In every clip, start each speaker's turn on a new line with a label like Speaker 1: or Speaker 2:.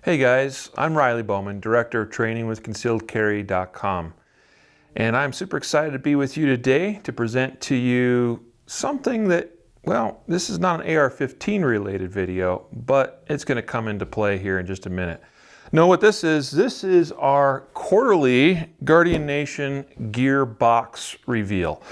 Speaker 1: Hey guys, I'm Riley Bowman, Director of Training with ConcealedCarry.com. And I'm super excited to be with you today to present to you something that, well, this is not an AR-15 related video, but it's going to come into play here in just a minute. Know what this is? This is our quarterly Guardian Nation gear box reveal.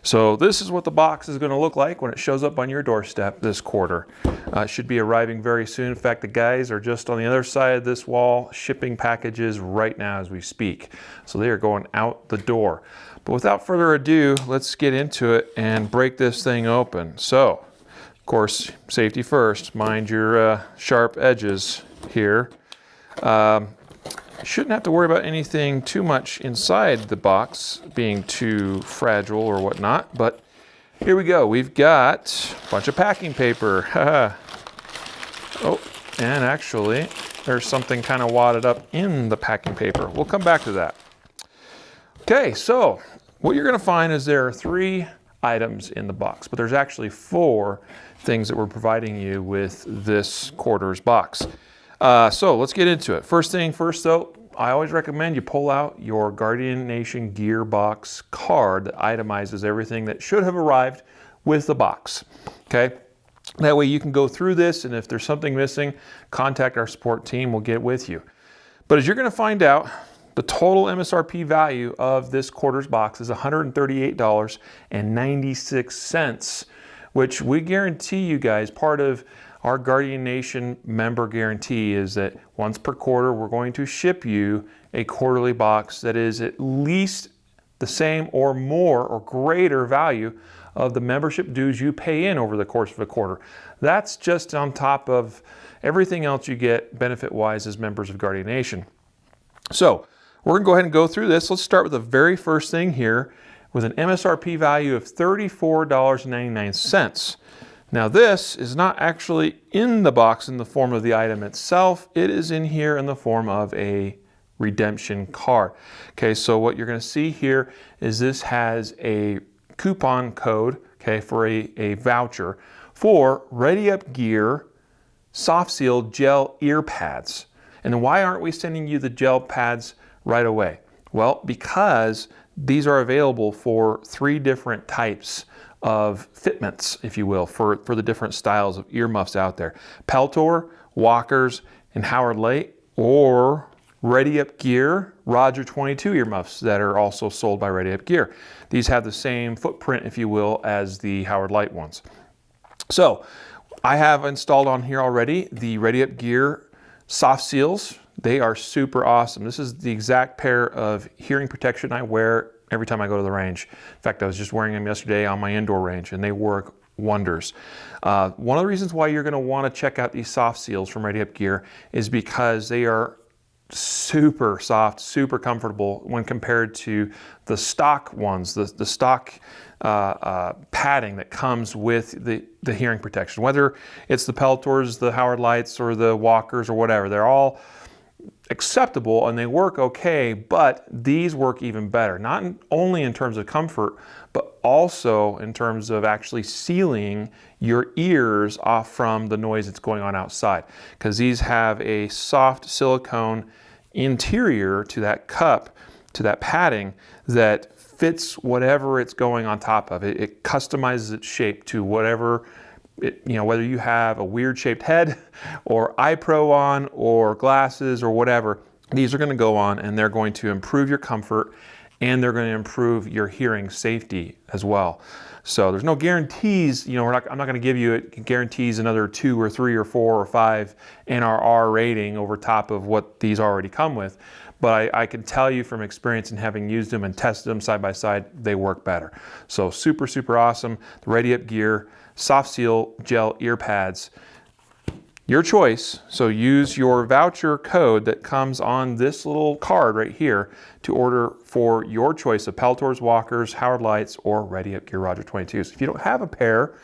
Speaker 1: So this is what the box is going to look like when it shows up on your doorstep this quarter. It should be arriving very soon. In fact, the guys are just on the other side of this wall shipping packages right now as we speak. So they are going out the door. But without further ado, let's get into it and break this thing open. So, of course, safety first. Mind your sharp edges here. Shouldn't have to worry about anything too much inside the box being too fragile or whatnot, but here we go. We've got a bunch of packing paper. Oh, and actually there's something kind of wadded up in the packing paper. We'll come back to that. Okay, so what you're going to find is there are 3 items in the box, but there's actually 4 things that we're providing you with this quarter's box. So let's get into it. First thing first though, I always recommend you pull out your Guardian Nation Gearbox card that itemizes everything that should have arrived with the box. Okay, that way you can go through this, and if there's something missing, contact our support team, we'll get with you. But as you're going to find out, the total MSRP value of this quarter's box is $138.96, which we guarantee you guys, part of our Guardian Nation member guarantee is that once per quarter, we're going to ship you a quarterly box that is at least the same or more or greater value of the membership dues you pay in over the course of a quarter. That's just on top of everything else you get benefit-wise as members of Guardian Nation. So we're gonna go ahead and go through this. Let's start with the very first thing here with an MSRP value of $34.99. Now this is not actually in the box in the form of the item itself. It is in here in the form of a redemption card. Okay, so what you're going to see here is this has a coupon code, okay, for a voucher for Ready Up Gear soft seal gel ear pads. And then why aren't we sending you the gel pads right away? Well, because these are available for 3 different types of fitments, if you will, for the different styles of earmuffs out there. Peltor, Walkers, and Howard Light, or Ready Up Gear Roger 22 earmuffs that are also sold by Ready Up Gear. These have the same footprint, if you will, as the Howard Light ones. So I have installed on here already the Ready Up Gear soft seals. They are super awesome. This is the exact pair of hearing protection I wear every time I go to the range. In fact, I was just wearing them yesterday on my indoor range, and they work wonders. One of the reasons why you're going to want to check out these soft seals from Ready Up Gear is because they are super soft, super comfortable when compared to the stock ones, the stock padding that comes with the hearing protection. Whether it's the Peltors, the Howard Lights, or the Walkers, or whatever, they're all acceptable and they work okay, but these work even better, not only in terms of comfort, but also in terms of actually sealing your ears off from the noise that's going on outside, because these have a soft silicone interior to that cup, to that padding, that fits whatever it's going on top of. It customizes its shape to whatever whether you have a weird shaped head or eye pro on or glasses or whatever, these are going to go on and they're going to improve your comfort and they're going to improve your hearing safety as well. So there's no guarantees, I'm not going to give you guarantees another 2 or 3 or 4 or 5 NRR rating over top of what these already come with. But I can tell you from experience and having used them and tested them side by side, they work better. So super, super awesome. The Ready Up Gear soft seal gel ear pads, your choice. So use your voucher code that comes on this little card right here to order for your choice of Peltors, Walkers, Howard Lights, or Ready Up Gear Roger 22s. If you don't have a pair,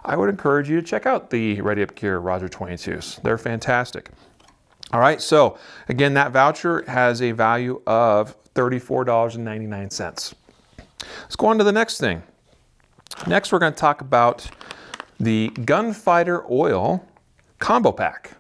Speaker 1: I would encourage you to check out the Ready Up Gear Roger 22s. They're fantastic. All right, so again, that voucher has a value of $34.99. Let's go on to the next thing. Next, we're going to talk about the Gunfighter oil combo pack.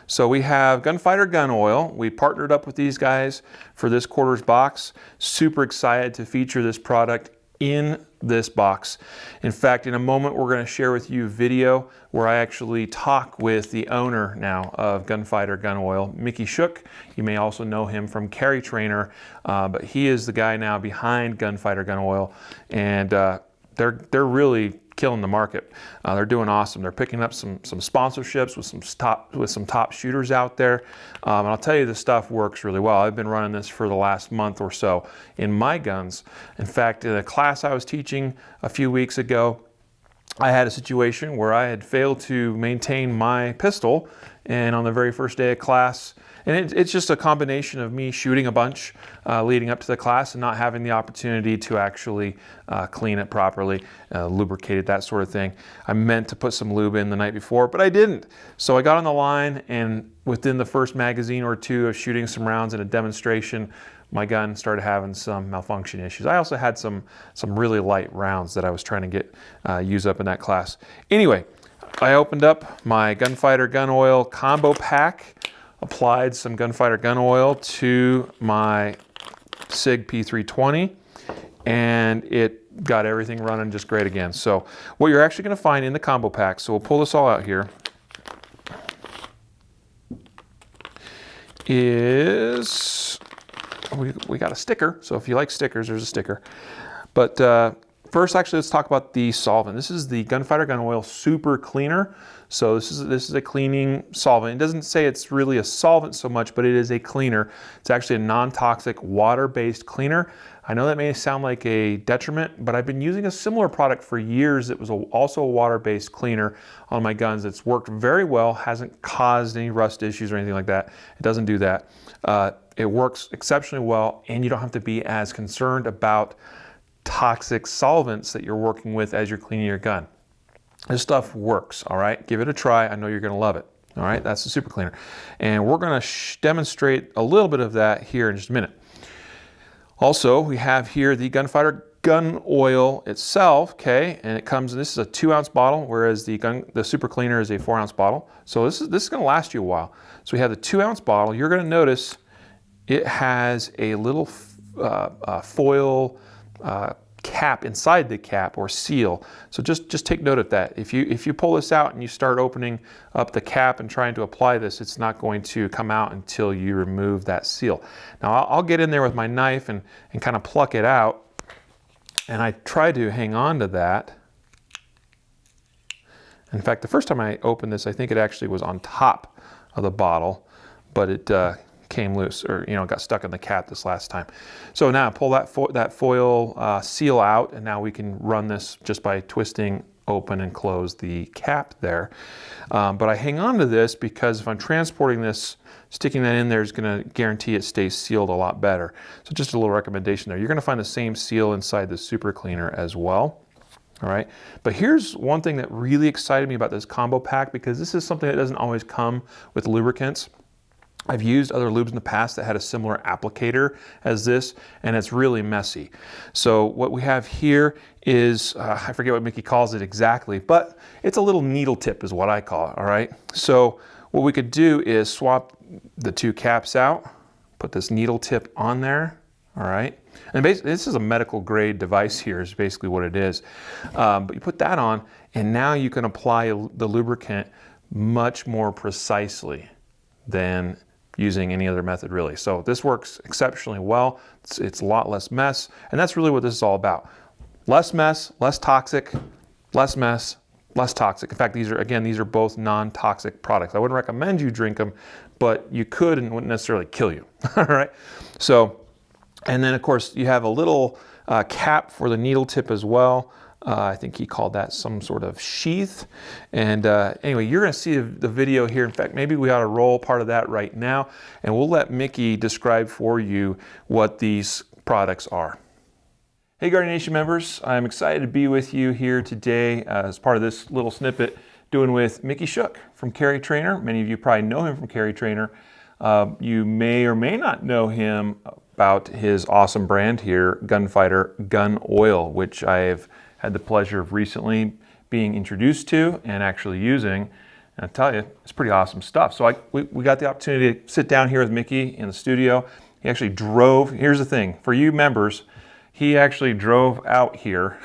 Speaker 1: So we have Gunfighter gun oil. We partnered up with these guys for this quarters box. Super excited to feature this product in this box. In fact, in a moment, we're going to share with you a video where I actually talk with the owner now of Gunfighter gun oil, Mickey Shook. You may also know him from Carry Trainer, but he is the guy now behind Gunfighter gun oil, and they're really killing the market. They're doing awesome. They're picking up some sponsorships with some top shooters out there. And I'll tell you, this stuff works really well. I've been running this for the last month or so in my guns. In fact, in a class I was teaching a few weeks ago, I had a situation where I had failed to maintain my pistol, and on the very first day of class, and it's just a combination of me shooting a bunch leading up to the class and not having the opportunity to actually clean it properly, lubricate it, that sort of thing. I meant to put some lube in the night before, but I didn't. So I got on the line, and within the first magazine or two of shooting some rounds in a demonstration, my gun started having some malfunction issues. I also had some really light rounds that I was trying to get use up in that class. Anyway, I opened up my Gunfighter gun oil combo pack, applied some Gunfighter gun oil to my SIG P320, and it got everything running just great again. So what you're actually going to find in the combo pack, so we'll pull this all out here, is we got a sticker. So if you like stickers, there's a sticker. But first, actually, let's talk about the solvent. This is the Gunfighter gun oil super cleaner. So this is a cleaning solvent. It doesn't say it's really a solvent so much, but it is a cleaner. It's actually a non-toxic water-based cleaner. I know that may sound like a detriment, but I've been using a similar product for years. It was also a water-based cleaner on my guns. It's worked very well, hasn't caused any rust issues or anything like that. It doesn't do that. It works exceptionally well, and you don't have to be as concerned about toxic solvents that you're working with as you're cleaning your gun. This stuff works, all right? Give it a try. I know you're gonna love it, all right? That's the super cleaner. And we're gonna demonstrate a little bit of that here in just a minute. Also, we have here the Gunfighter gun oil itself, okay? And it comes, this is a 2-ounce bottle, whereas the super cleaner is a 4-ounce bottle. So this is gonna last you a while. So we have the 2-ounce bottle. You're gonna notice it has a little foil cap inside the cap, or seal. So just take note of that. If you pull this out and you start opening up the cap and trying to apply this, it's not going to come out until you remove that seal. Now I'll get in there with my knife and kind of pluck it out, and I try to hang on to that. In fact, the first time I opened this, I think it actually was on top of the bottle, but it came loose, or got stuck in the cap this last time. So now pull that foil seal out, and now we can run this just by twisting open and close the cap there. But I hang on to this because if I'm transporting this, sticking that in there is going to guarantee it stays sealed a lot better. So just a little recommendation there. You're going to find the same seal inside the super cleaner as well. All right, but here's one thing that really excited me about this combo pack, because this is something that doesn't always come with lubricants. I've used other lubes in the past that had a similar applicator as this, and it's really messy. So what we have here is, I forget what Mickey calls it exactly, but it's a little needle tip is what I call it, all right? So what we could do is swap the two caps out, put this needle tip on there, all right? And basically, this is a medical grade device here is basically what it is. But you put that on, and now you can apply the lubricant much more precisely than using any other method, really. So this works exceptionally well. It's a lot less mess, and that's really what this is all about. Less mess, less toxic, less mess, less toxic. In fact, these are both non-toxic products. I wouldn't recommend you drink them, but you could, and it wouldn't necessarily kill you. All right. So, and then of course you have a little cap for the needle tip as well. I think he called that some sort of sheath. And anyway, you're going to see the video here. In fact, maybe we ought to roll part of that right now, and we'll let Mickey describe for you what these products are. Hey Guardian Nation members, I'm excited to be with you here today as part of this little snippet doing with Mickey Shook from Carry Trainer. Many of you probably know him from Carry Trainer. You may or may not know him about his awesome brand here, Gunfighter Gun Oil, which I've had the pleasure of recently being introduced to and actually using. And I tell you, it's pretty awesome stuff. So we got the opportunity to sit down here with Mickey in the studio. He actually drove, here's the thing, for you members, he actually drove out here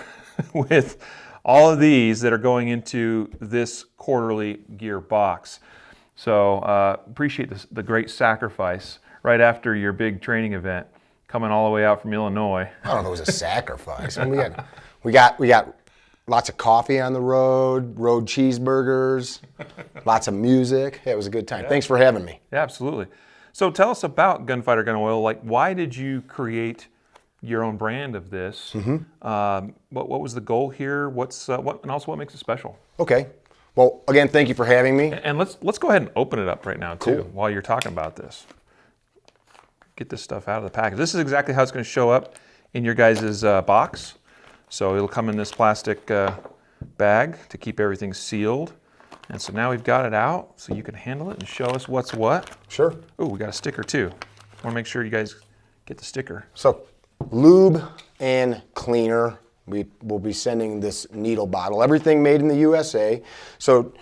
Speaker 1: with all of these that are going into this quarterly gear box. So appreciate the great sacrifice right after your big training event, coming all the way out from Illinois.
Speaker 2: I don't know if it was a sacrifice. I mean, we got lots of coffee on the road cheeseburgers, lots of music. Yeah, it was a good time. Yeah. Thanks for having me.
Speaker 1: Yeah, absolutely. So tell us about Gunfighter Gun Oil. Like, why did you create your own brand of this? What was the goal here? And also what makes it special?
Speaker 2: Okay. Well, again, thank you for having me.
Speaker 1: And let's go ahead and open it up right now too,
Speaker 2: cool.
Speaker 1: While you're talking about this. Get this stuff out of the package. This is exactly how it's going to show up in your guys' box. So it'll come in this plastic bag to keep everything sealed. And so now we've got it out, so you can handle it and show us what's what.
Speaker 2: Sure.
Speaker 1: Oh, we got a sticker too. I want to make sure you guys get the sticker.
Speaker 2: So, lube and cleaner. We will be sending this needle bottle. Everything made in the USA. So,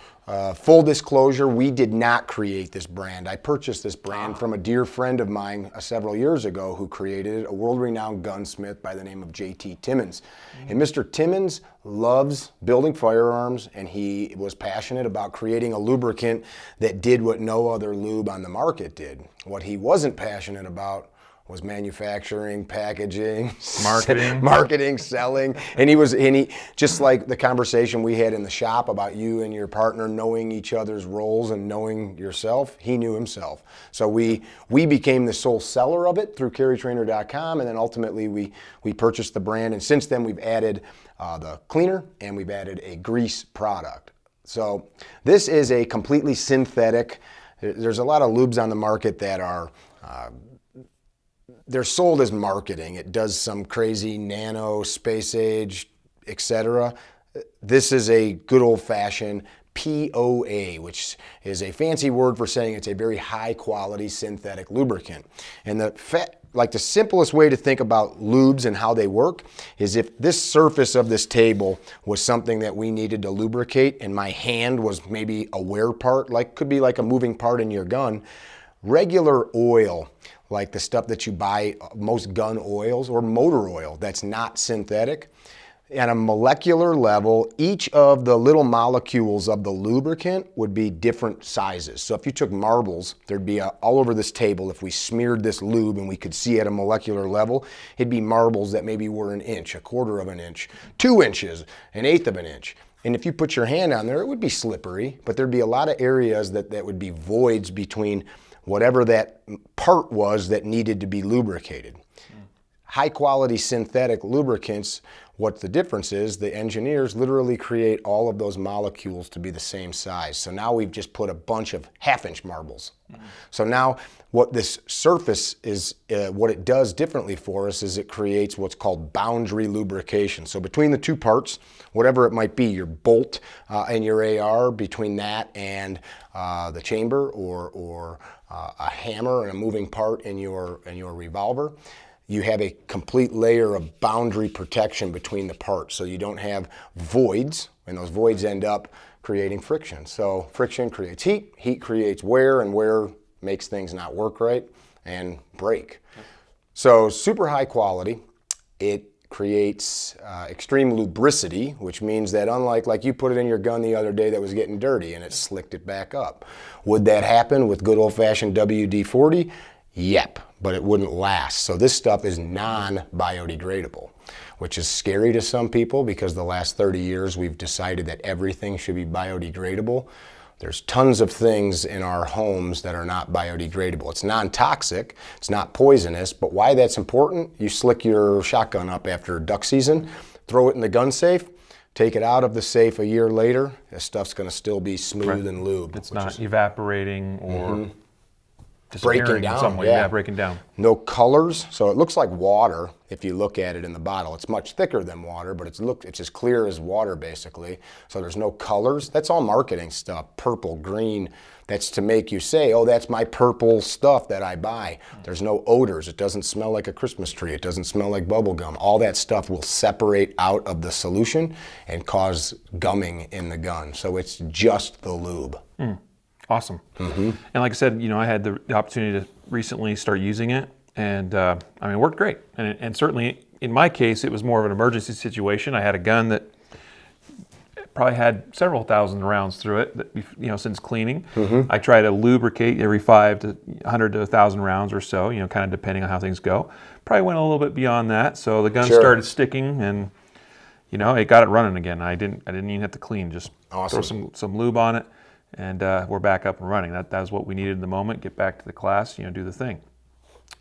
Speaker 2: full disclosure, we did not create this brand. I purchased this brand from a dear friend of mine several years ago who created it, a world-renowned gunsmith by the name of J.T. Timmons. And Mr. Timmons loves building firearms, and he was passionate about creating a lubricant that did what no other lube on the market did. What he wasn't passionate about was manufacturing, packaging, marketing, selling. And he just like the conversation we had in the shop about you and your partner knowing each other's roles and knowing yourself, he knew himself. So we became the sole seller of it through carrytrainer.com, and then ultimately we purchased the brand, and since then we've added the cleaner and we've added a grease product. So this is a completely synthetic. There's a lot of lubes on the market that are they're sold as marketing. It does some crazy nano, space age, etc. This is a good old-fashioned POA, which is a fancy word for saying it's a very high-quality synthetic lubricant. And the simplest way to think about lubes and how they work is if this surface of this table was something that we needed to lubricate and my hand was maybe a wear part, could be like a moving part in your gun, regular oil, like the stuff that you buy, most gun oils or motor oil that's not synthetic, at a molecular level, each of the little molecules of the lubricant would be different sizes. So if you took marbles, there'd be all over this table, if we smeared this lube and we could see at a molecular level, it'd be marbles that maybe were an inch, a quarter of an inch, 2 inches, an eighth of an inch. And if you put your hand on there, it would be slippery, but there'd be a lot of areas that would be voids between whatever that part was that needed to be lubricated. High quality synthetic lubricants, what the difference is, the engineers literally create all of those molecules to be the same size. So now we've just put a bunch of half-inch marbles. So now what this surface is, what it does differently for us is it creates what's called boundary lubrication. So between the two parts, whatever it might be, your bolt and your AR, between that and the chamber or a hammer and a moving part in your revolver, you have a complete layer of boundary protection between the parts, so you don't have voids, and those voids end up creating friction. So friction creates heat, heat creates wear, and wear makes things not work right and break. So super high quality. It creates extreme lubricity, which means that unlike like you put it in your gun the other day that was getting dirty and it slicked it back up. Would that happen with good old-fashioned WD-40? Yep, but it wouldn't last. So this stuff is non-biodegradable, which is scary to some people because the last 30 years we've decided that everything should be biodegradable. There's tons of things in our homes that are not biodegradable. It's non-toxic, it's not poisonous, but why that's important, you slick your shotgun up after duck season, throw it in the gun safe, take it out of the safe a year later, this stuff's gonna still be smooth and lubed.
Speaker 1: It's not evaporating or breaking down in some way. Yeah, breaking down.
Speaker 2: No colors, so it looks like water if you look at it in the bottle. It's much thicker than water, but it's as clear as water basically. So there's no colors. That's all marketing stuff, purple, green. That's to make you say, oh, that's my purple stuff that I buy. There's no odors. It doesn't smell like a Christmas tree. It doesn't smell like bubble gum. All that stuff will separate out of the solution and cause gumming in the gun. So it's just the lube.
Speaker 1: Awesome. And like I said, I had the opportunity to recently start using it, and it worked great. And certainly in my case, it was more of an emergency situation. I had a gun that probably had several thousand rounds through it, that, since cleaning. I try to lubricate every 100 to 1,000 rounds or so, kind of depending on how things go. Probably went a little bit beyond that, so the gun started sticking, and it got it running again. I didn't even have to clean, just throw some lube on it, and we're back up and running. That was what we needed in the moment. Get back to the class, do the thing.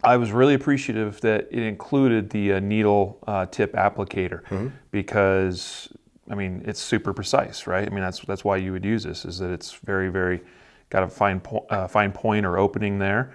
Speaker 1: I was really appreciative that it included the needle tip applicator, because it's super precise, right? That's why you would use this, is that it's very, very got a fine point or opening there.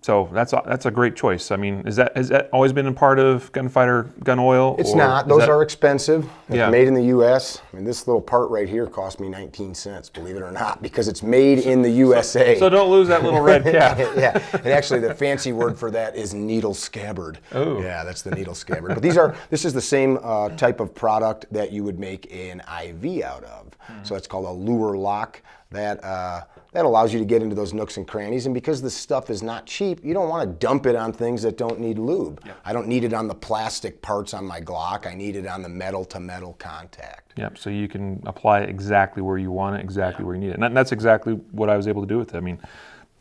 Speaker 1: So that's a great choice. Has that always been a part of Gunfighter gun oil?
Speaker 2: It's not. Those are expensive. It's made in the U.S. This little part right here cost me 19 cents, believe it or not, because it's made in the USA.
Speaker 1: So don't lose that little red cap.
Speaker 2: Yeah, and actually the fancy word for that is needle scabbard.
Speaker 1: Oh.
Speaker 2: Yeah, that's the needle scabbard. But this is the same type of product that you would make an IV out of. So it's called a lure lock. That allows you to get into those nooks and crannies, and because this stuff is not cheap, you don't want to dump it on things that don't need lube. Yep. I don't need it on the plastic parts on my Glock. I need it on the metal-to-metal contact.
Speaker 1: Yep, so you can apply it exactly where you want it, exactly where you need it. And that's exactly what I was able to do with it.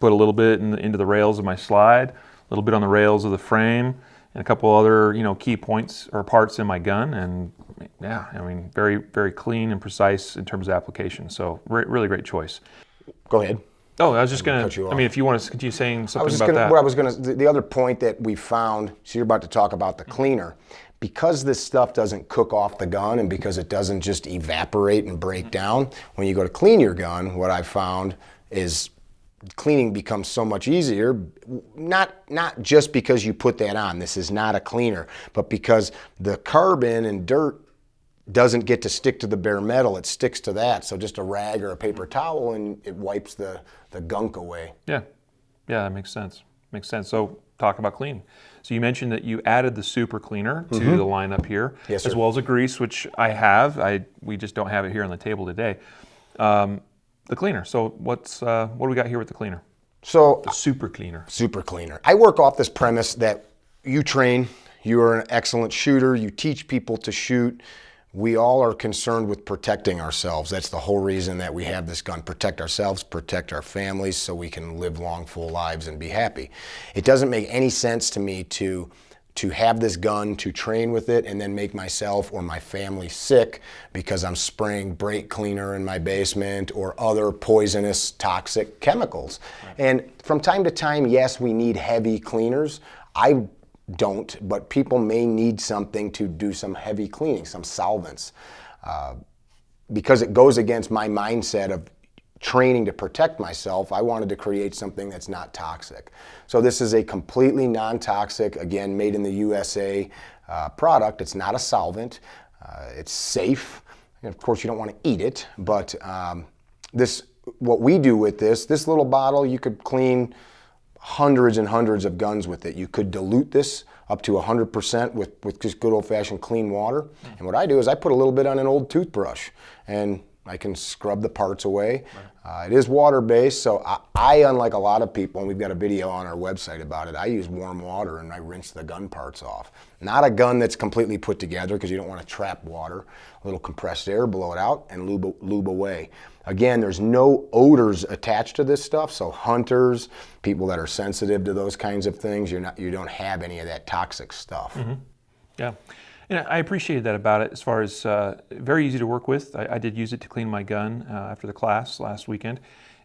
Speaker 1: Put a little bit into the rails of my slide, a little bit on the rails of the frame, and a couple other key points or parts in my gun, and very, very clean and precise in terms of application. So really great choice.
Speaker 2: Go ahead.
Speaker 1: Oh, I was just going to, if you want to continue saying something about that.
Speaker 2: The other point that we found, so you're about to talk about the cleaner, because this stuff doesn't cook off the gun and because it doesn't just evaporate and break down, when you go to clean your gun, what I found is cleaning becomes so much easier, not just because you put that on. This is not a cleaner, but because the carbon and dirt doesn't get to stick to the bare metal, it sticks to that. So just a rag or a paper towel and it wipes the gunk away.
Speaker 1: Yeah, that makes sense. So talk about cleaning. So you mentioned that you added the super cleaner to the lineup here,
Speaker 2: yes, sir,
Speaker 1: as well as a grease, which I have. We just don't have it here on the table today. The cleaner. So what do we got here with the cleaner?
Speaker 2: So
Speaker 1: the super cleaner.
Speaker 2: Super cleaner. I work off this premise that you train, you are an excellent shooter, you teach people to shoot. We all are concerned with protecting ourselves. That's the whole reason that we have this gun. Protect ourselves, protect our families, so we can live long, full lives and be happy. It doesn't make any sense to me to have this gun, to train with it, and then make myself or my family sick because I'm spraying brake cleaner in my basement or other poisonous, toxic chemicals. Right. And from time to time, yes, we need heavy cleaners. I don't, but people may need something to do some heavy cleaning, some solvents. Because it goes against my mindset of training to protect myself, I wanted to create something that's not toxic. So this is a completely non-toxic, again, made in the USA product. It's not a solvent. It's safe. And of course, you don't want to eat it, but what we do with this little bottle, you could clean hundreds and hundreds of guns with it. You could dilute this up to 100% with just good old-fashioned clean water. And what I do is I put a little bit on an old toothbrush and I can scrub the parts away. Right. It is water-based, so I, unlike a lot of people, and we've got a video on our website about it, I use warm water and I rinse the gun parts off. Not a gun that's completely put together because you don't want to trap water. A little compressed air, blow it out, and lube away. Again, there's no odors attached to this stuff, so hunters, people that are sensitive to those kinds of things, you don't have any of that toxic stuff.
Speaker 1: Mm-hmm. Yeah. And I appreciated that about it as far as very easy to work with. I did use it to clean my gun after the class last weekend.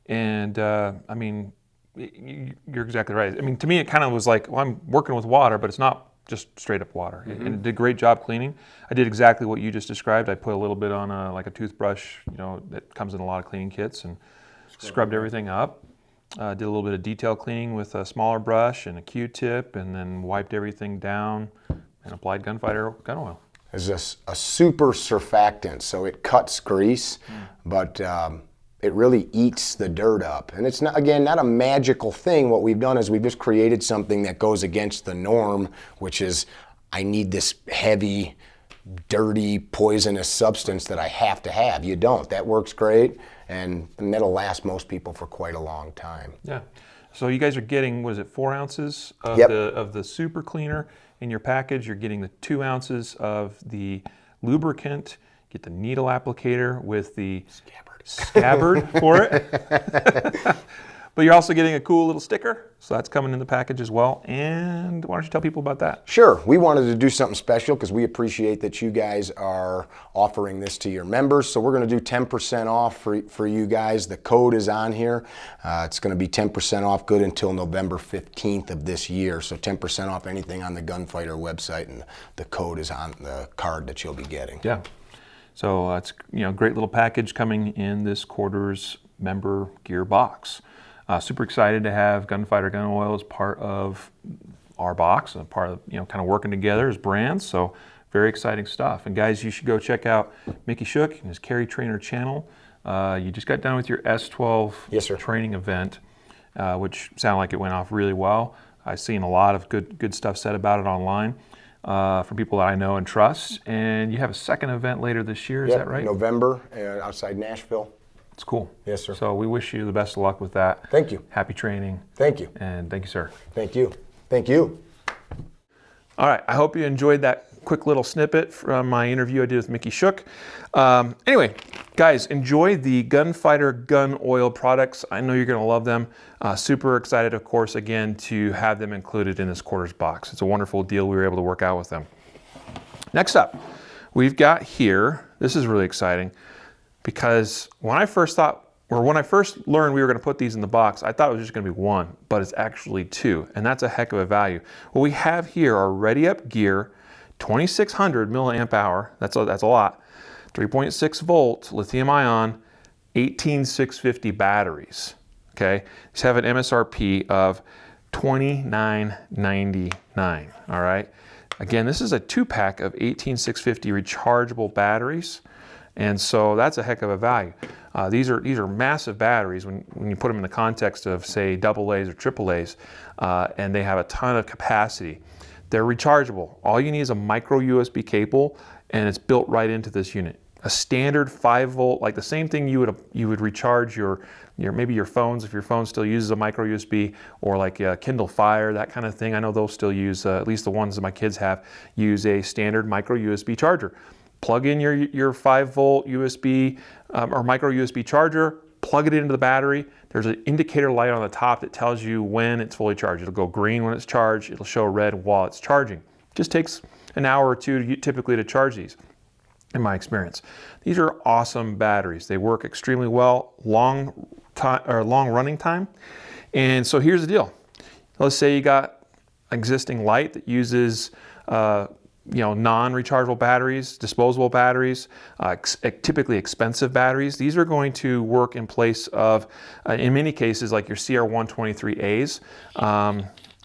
Speaker 1: And you're exactly right. To me, it kind of was like, well, I'm working with water, but it's not just straight up water. Mm-hmm. And it did a great job cleaning. I did exactly what you just described. I put a little bit on like a toothbrush, that comes in a lot of cleaning kits, and scrubbed everything up. Did a little bit of detail cleaning with a smaller brush and a Q-tip, and then wiped everything down and applied Gunfighter gun oil.
Speaker 2: It's a super surfactant, so it cuts grease, but it really eats the dirt up. And it's not a magical thing. What we've done is we've just created something that goes against the norm, which is I need this heavy, dirty, poisonous substance that I have to have. You don't. That works great. and that'll last most people for quite a long time.
Speaker 1: Yeah. So you guys are getting, what is it, 4 ounces of,
Speaker 2: Yep.
Speaker 1: of the super cleaner in your package. You're getting the 2 ounces of the lubricant. Get the needle applicator with the scabbard for it. But you're also getting a cool little sticker, so that's coming in the package as well. And why don't you tell people about that?
Speaker 2: Sure. We wanted to do something special because we appreciate that you guys are offering this to your members. So we're going to do 10% off for you guys. The code is on here. It's going to be 10% off good until November 15th of this year. So 10% off anything on the Gunfighter website, and the code is on the card that you'll be getting.
Speaker 1: Yeah. So it's great little package coming in this quarter's member gear box. Super excited to have Gunfighter Gun Oil as part of our box, and part of kind of working together as brands. So very exciting stuff. And guys, you should go check out Mickey Shook and his Carry Trainer channel. You just got done with your S12
Speaker 2: Yes, sir.
Speaker 1: training event, which sounded like it went off really well. I've seen a lot of good stuff said about it online from people that I know and trust. And you have a second event later this year, is that right?
Speaker 2: November, outside Nashville.
Speaker 1: It's cool.
Speaker 2: Yes, sir.
Speaker 1: So we wish you the best of luck with that.
Speaker 2: Thank you.
Speaker 1: Happy training.
Speaker 2: Thank you.
Speaker 1: And thank you, sir.
Speaker 2: Thank you. Thank you.
Speaker 1: All right, I hope you enjoyed that quick little snippet from my interview I did with Mickey Shook. Anyway, guys, enjoy the Gunfighter gun oil products. I know you're going to love them. Super excited, of course, again, to have them included in this quarter's box. It's a wonderful deal we were able to work out with them. Next up, we've got here, this is really exciting, because when I first learned we were going to put these in the box, I thought it was just going to be 1, but it's actually 2, and that's a heck of a value. What we have here are Ready Up Gear 2600 milliamp hour, that's a lot, 3.6 volt lithium ion, 18650 batteries. Okay, these have an MSRP of $29.99. All right, again, this is a 2-pack of 18650 rechargeable batteries. And so that's a heck of a value. These are massive batteries when you put them in the context of, say, AA's or AAA's, and they have a ton of capacity. They're rechargeable. All you need is a micro USB cable, and it's built right into this unit. A standard 5 volt, like the same thing you would recharge your maybe your phones, if your phone still uses a micro USB, or like a Kindle Fire, that kind of thing. I know those still use, at least the ones that my kids have, use a standard micro USB charger. Plug in your 5 volt USB or micro USB charger, plug it into the battery. There's an indicator light on the top that tells you when it's fully charged. It'll go green when it's charged. It'll show red while it's charging. Just takes an hour or two typically to charge these, in my experience. These are awesome batteries. They work extremely well, long running time. And so here's the deal. Let's say you got existing light that uses non-rechargeable batteries, disposable batteries, typically expensive batteries. These are going to work in place of, in many cases, like your CR123As,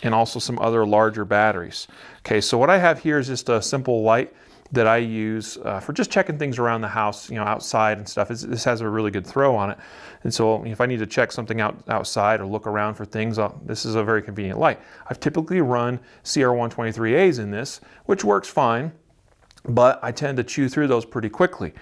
Speaker 1: and also some other larger batteries. Okay, so what I have here is just a simple light that I use for just checking things around the house, outside and stuff. This has a really good throw on it. And so if I need to check something outside or look around for things, this is a very convenient light. I've typically run CR123As in this, which works fine, but I tend to chew through those pretty quickly.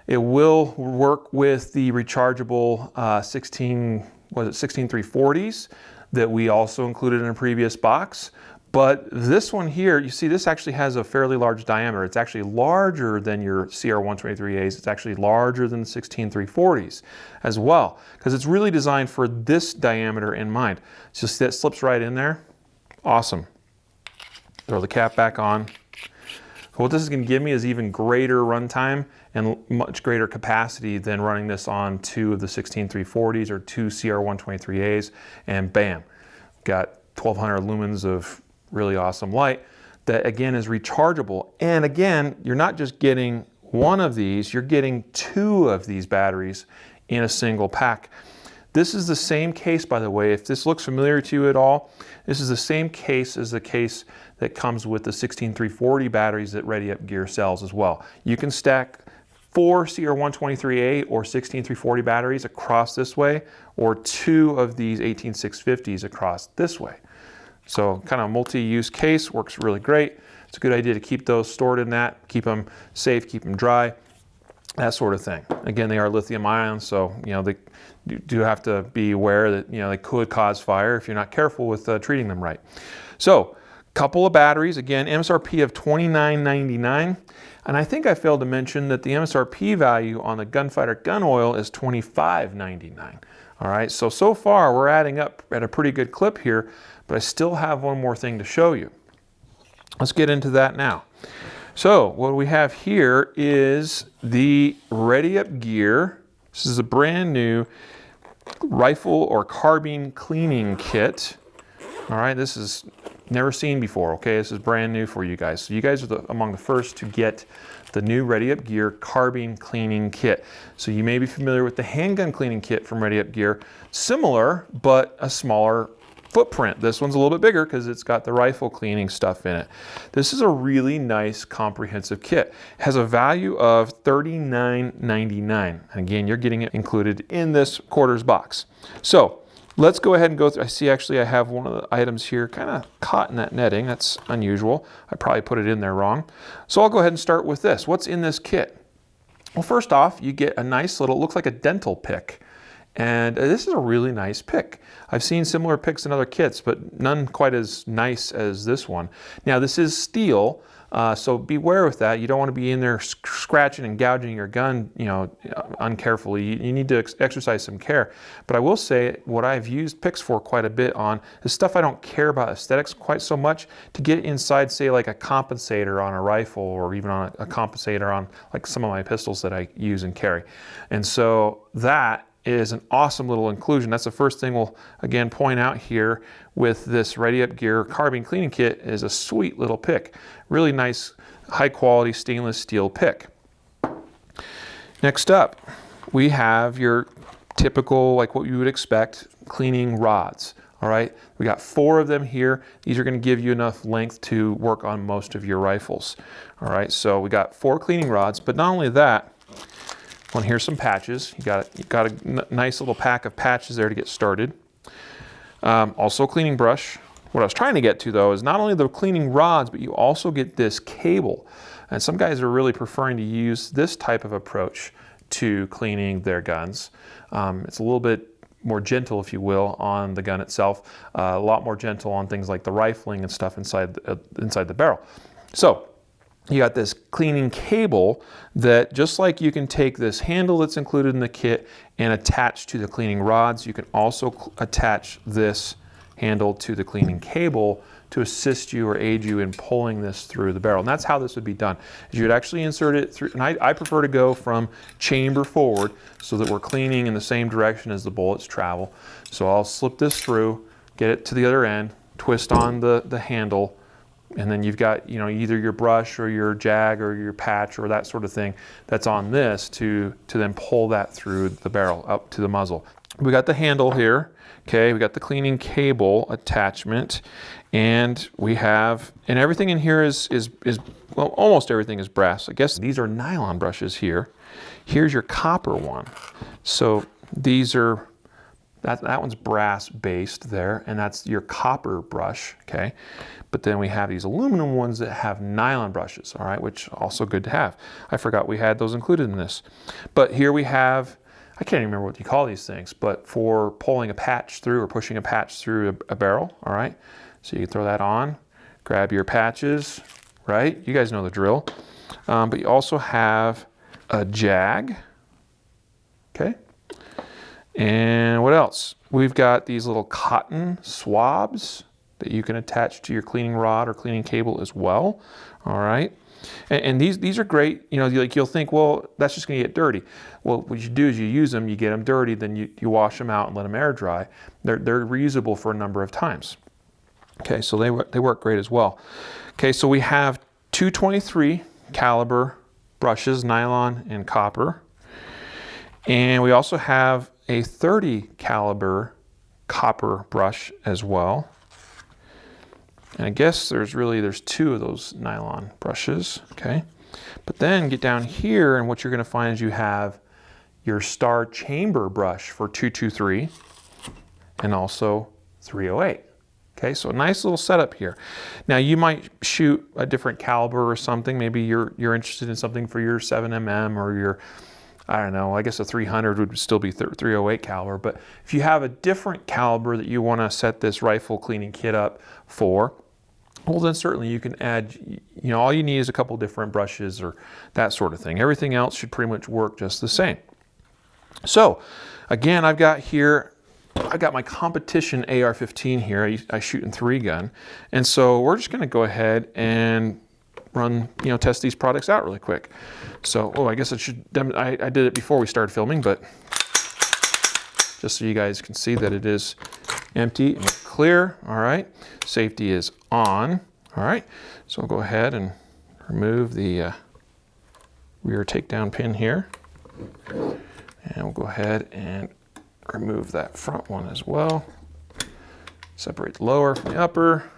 Speaker 1: It will work with the rechargeable 16340s that we also included in a previous box. But this one here, you see this actually has a fairly large diameter. It's actually larger than your CR123As. It's actually larger than the 16340s as well, because it's really designed for this diameter in mind. So that slips right in there. Awesome. Throw the cap back on. What this is going to give me is even greater runtime and much greater capacity than running this on 2 of the 16340s or 2 CR123As, and bam, got 1200 lumens of really awesome light that again is rechargeable. And again, you're not just getting one of these, you're getting 2 of these batteries in a single pack. This is the same case, by the way, if this looks familiar to you at all, this is the same case as the case that comes with the 16340 batteries that Ready Up Gear sells as well. You can stack 4 CR123A or 16340 batteries across this way, or 2 of these 18650s across this way. So kind of multi-use case, works really great. It's a good idea to keep those stored in that, keep them safe, keep them dry. that sort of thing. Again, they are lithium ion, so they do have to be aware that they could cause fire if you're not careful with treating them right. So, couple of batteries, again, MSRP of $29.99, and I think I failed to mention that the MSRP value on the Gunfighter gun oil is $25.99. All right, so far we're adding up at a pretty good clip here, but I still have one more thing to show you. Let's get into that now. So what we have here is the Ready Up gear. This is a brand new rifle or carbine cleaning kit. All right, this is never seen before, okay? This is brand new for you guys. So you guys are among the first to get the new Ready Up Gear Carbine Cleaning Kit. So you may be familiar with the handgun cleaning kit from Ready Up Gear. Similar, but a smaller footprint. This one's a little bit bigger because it's got the rifle cleaning stuff in it. This is a really nice comprehensive kit. It has a value of $39.99. Again, you're getting it included in this quarters box. So let's go ahead and go through. I see actually I have one of the items here kind of caught in that netting. That's unusual. I probably put it in there wrong. So I'll go ahead and start with this. What's in this kit? Well, first off, you get a nice little, looks like a dental pick. And this is a really nice pick. I've seen similar picks in other kits, but none quite as nice as this one. Now this is steel, so beware with that. You don't want to be in there scratching and gouging your gun, uncarefully. You need to exercise some care. But I will say what I've used picks for quite a bit on is stuff I don't care about aesthetics quite so much, to get inside, say, like a compensator on a rifle, or even on a compensator on like some of my pistols that I use and carry. And so that is an awesome little inclusion. That's the first thing we'll again point out here with this Ready Up Gear Carbine Cleaning Kit, is a sweet little pick. Really nice, high quality stainless steel pick. Next up, we have your typical, like what you would expect, cleaning rods. All right, we got 4 of them here. These are going to give you enough length to work on most of your rifles. All right, so we got 4 cleaning rods, but not only that, well, here's some patches. You got a nice little pack of patches there to get started. Also cleaning brush. What I was trying to get to though is not only the cleaning rods, but you also get this cable. And some guys are really preferring to use this type of approach to cleaning their guns. It's a little bit more gentle, if you will, on the gun itself. A lot more gentle on things like the rifling and stuff inside the barrel. So you got this cleaning cable that, just like you can take this handle that's included in the kit and attach to the cleaning rods, you can also attach this handle to the cleaning cable to assist you or aid you in pulling this through the barrel. And that's how this would be done. You would actually insert it through, and I prefer to go from chamber forward so that we're cleaning in the same direction as the bullets travel. So I'll slip this through, get it to the other end, twist on the handle, and then you've got, either your brush or your jag or your patch or that sort of thing that's on this to then pull that through the barrel up to the muzzle. We got the handle here, okay, we got the cleaning cable attachment, and we have, and everything in here is well, almost everything is brass. I guess these are nylon brushes here. Here's your copper one. So these are, that one's brass based there, and that's your copper brush, okay? But then we have these aluminum ones that have nylon brushes, all right, which also good to have. I forgot we had those included in this. But here we have, I can't even remember what you call these things, but for pulling a patch through or pushing a patch through a barrel, all right? So you can throw that on, grab your patches, right? You guys know the drill. But you also have a jag, okay? And what else? We've got these little cotton swabs that you can attach to your cleaning rod or cleaning cable as well. All right. And these are great. Like you'll think, well, that's just going to get dirty. Well, what you do is you use them, you get them dirty, then you wash them out and let them air dry. They're reusable for a number of times. Okay, so they work great as well. Okay, so we have 223 caliber brushes, nylon and copper. And we also have a 30 caliber copper brush as well. And I guess there's 2 of those nylon brushes, okay? But then get down here, and what you're gonna find is you have your star chamber brush for 223 and also 308, Okay, so a nice little setup here. Now you might shoot a different caliber or something. Maybe you're interested in something for your 7mm or your, I don't know, I guess a 300 would still be 308 caliber. But if you have a different caliber that you want to set this rifle cleaning kit up for, well then certainly you can add, all you need is a couple different brushes or that sort of thing. Everything else should pretty much work just the same. So again, I've got my competition AR-15 here. I shoot in 3-gun. And so we're just going to go ahead and run, test these products out really quick. So, I guess I did it before we started filming, but just so you guys can see that it is empty and clear. All right. Safety is on. All right. So I'll go ahead and remove the rear takedown pin here. And we'll go ahead and remove that front one as well. Separate the lower from the upper.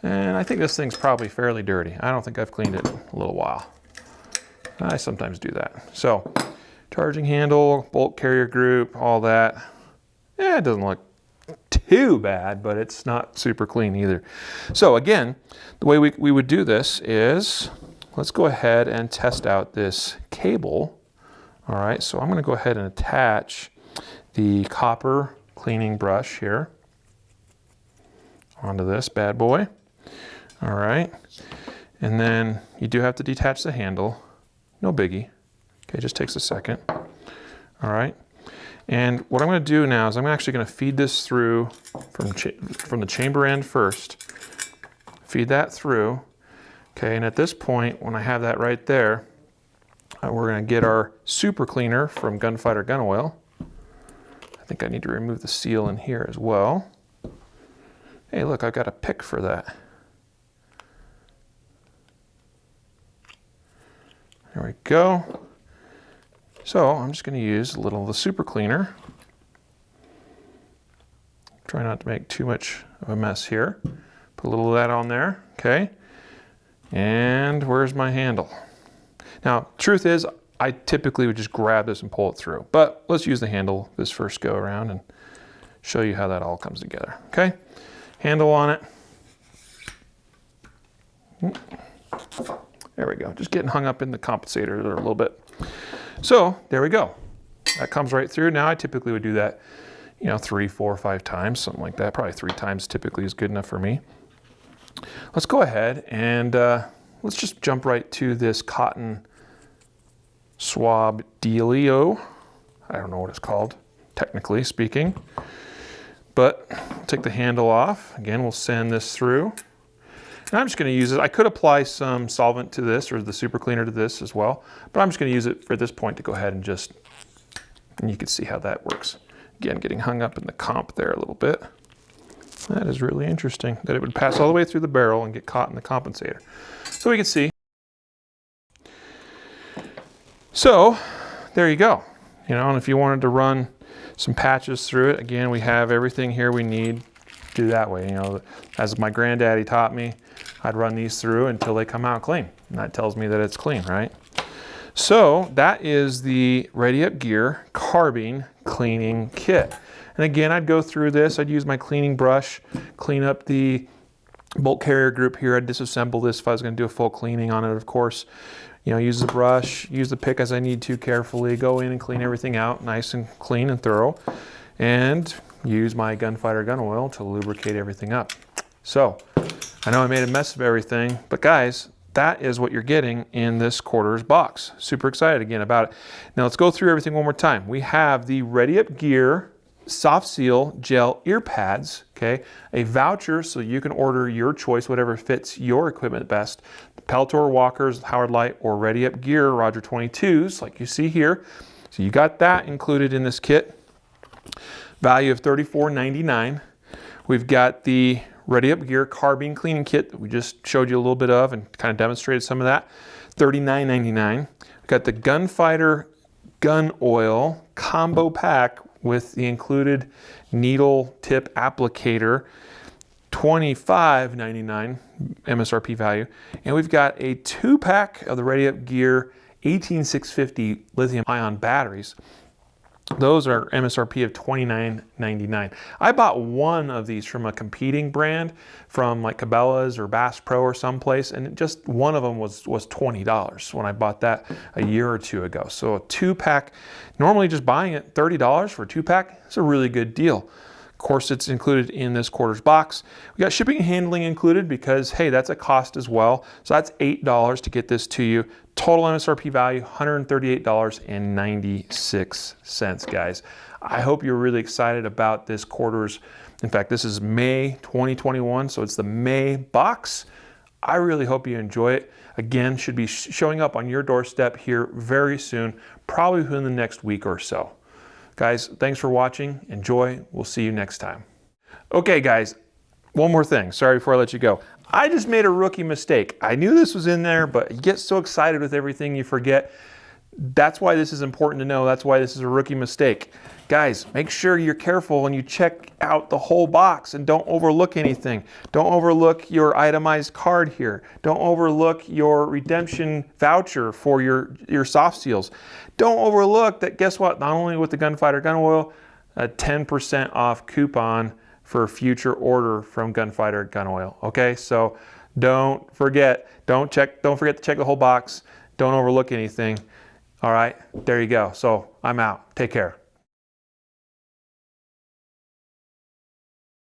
Speaker 1: And I think this thing's probably fairly dirty. I don't think I've cleaned it in a little while. I sometimes do that. So, charging handle, bolt carrier group, all that. It doesn't look too bad, but it's not super clean either. So again, the way we would do this is, let's go ahead and test out this cable. All right, so I'm gonna go ahead and attach the copper cleaning brush here onto this bad boy. All right, and then you do have to detach the handle. No biggie. Okay, just takes a second. All right, and what I'm going to do now is I'm actually going to feed this through from the chamber end first. Feed that through. Okay, and at this point, when I have that right there, we're going to get our super cleaner from Gunfighter gun oil. I think I need to remove the seal in here as well. Hey, look, I've got a pick for that. There we go. So I'm just going to use a little of the super cleaner. Try not to make too much of a mess here. Put a little of that on there, okay? And where's my handle? Now, truth is, I typically would just grab this and pull it through, but let's use the handle this first go around and show you how that all comes together, okay? Handle on it. There we go, just getting hung up in the compensator there a little bit. So there we go. That comes right through. Now I typically would do that, 3, 4, 5 times, something like that. Probably 3 times typically is good enough for me. Let's go ahead and let's just jump right to this cotton swab dealio. I don't know what it's called, technically speaking. But we'll take the handle off. Again, we'll send this through. And I'm just going to use it. I could apply some solvent to this or the super cleaner to this as well, but I'm just going to use it for this point to go ahead and and you can see how that works. Again, getting hung up in the comp there a little bit. That is really interesting that it would pass all the way through the barrel and get caught in the compensator. So we can see. So there you go. And if you wanted to run some patches through it, again, we have everything here we need to do that way. As my granddaddy taught me, I'd run these through until they come out clean. And that tells me that it's clean, right? So that is the Ready Up Gear Carbine Cleaning Kit. And again, I'd go through this. I'd use my cleaning brush, clean up the bolt carrier group here. I'd disassemble this if I was going to do a full cleaning on it, of course. Use the brush, use the pick as I need to carefully, go in and clean everything out nice and clean and thorough. And use my Gunfighter gun oil to lubricate everything up. So, I know I made a mess of everything, but guys, that is what you're getting in this quarters box. Super excited again about it. Now let's go through everything one more time. We have the Ready Up Gear soft seal gel ear pads, okay? A voucher so you can order your choice, whatever fits your equipment best. The Peltor walkers, Howard Light, or Ready Up Gear Roger 22s, like you see here. So you got that included in this kit. Value of $34.99. We've got the Ready Up Gear Carbine Cleaning Kit that we just showed you a little bit of and kind of demonstrated some of that. $39.99. We've got the Gunfighter gun oil combo pack with the included needle tip applicator. $25.99 MSRP value. And we've got a 2-pack of the Ready Up Gear 18650 lithium ion batteries. Those are MSRP of $29.99. I bought one of these from a competing brand, from like Cabela's or Bass Pro or someplace, and just one of them was $20 when I bought that a year or two ago. So a 2-pack, normally just buying it $30 for a 2-pack, it's a really good deal. Of course, it's included in this quarter's box. We got shipping and handling included because, hey, that's a cost as well. So that's $8 to get this to you. Total MSRP value, $138.96, guys. I hope you're really excited about this quarter's. In fact, this is May 2021, so it's the May box. I really hope you enjoy it. Again, should be showing up on your doorstep here very soon, probably within the next week or so. Guys, thanks for watching. Enjoy. We'll see you next time. Okay, guys, one more thing. Sorry before I let you go. I just made a rookie mistake. I knew this was in there, but you get so excited with everything you forget. That's why this is important to know. That's why this is a rookie mistake. Guys, make sure you're careful and you check out the whole box and don't overlook anything. Don't overlook your itemized card here. Don't overlook your redemption voucher for your soft seals. Don't overlook that, guess what? Not only with the Gunfighter gun oil, a 10% off coupon for a future order from Gunfighter gun oil. Okay, so don't forget to check the whole box. Don't overlook anything. All right, there you go. So I'm out. Take care.